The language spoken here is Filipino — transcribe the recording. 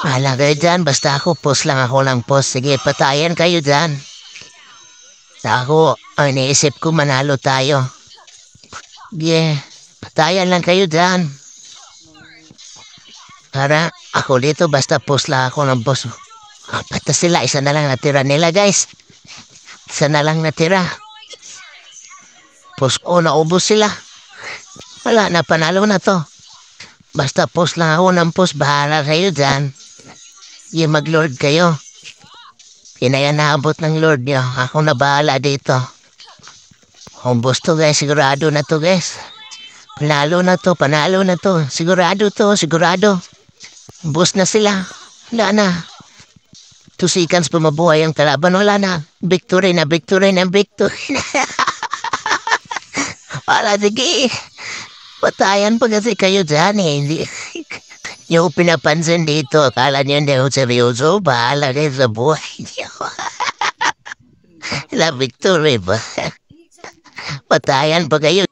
Wala kayo dyan, basta ako, post lang ako ng post. Sige, patayan kayo dyan. Ako, ang iniisip ko manalo tayo. Sige, patayan lang kayo dyan. Para ako dito, basta post lang ako ng post. Basta sila, isa na lang natira nila guys. Isa na lang natira. Post ko, naubos sila. Wala na, panalo na to. Basta post lang ako ng post, bahala kayo dyan. Yung mag-lord kayo. Yan naabot ng lord nyo. Ako na bahala dito. Humbos to guys, sigurado na to guys. Panalo na to, panalo na to. Sigurado to, sigurado. Humbos na sila. Wala na. 2 seconds pa mabuhay ang kalaban. Wala na. Victory na, victory na, victory na. Wala, sige. Patayan pa kasi kayo dyan eh. Hindi. Yung pinapansin dito, akala niyo hindi ako seryoso. Bahala kayo sa buhay niyo. La victory ba? Patayan pa kayo.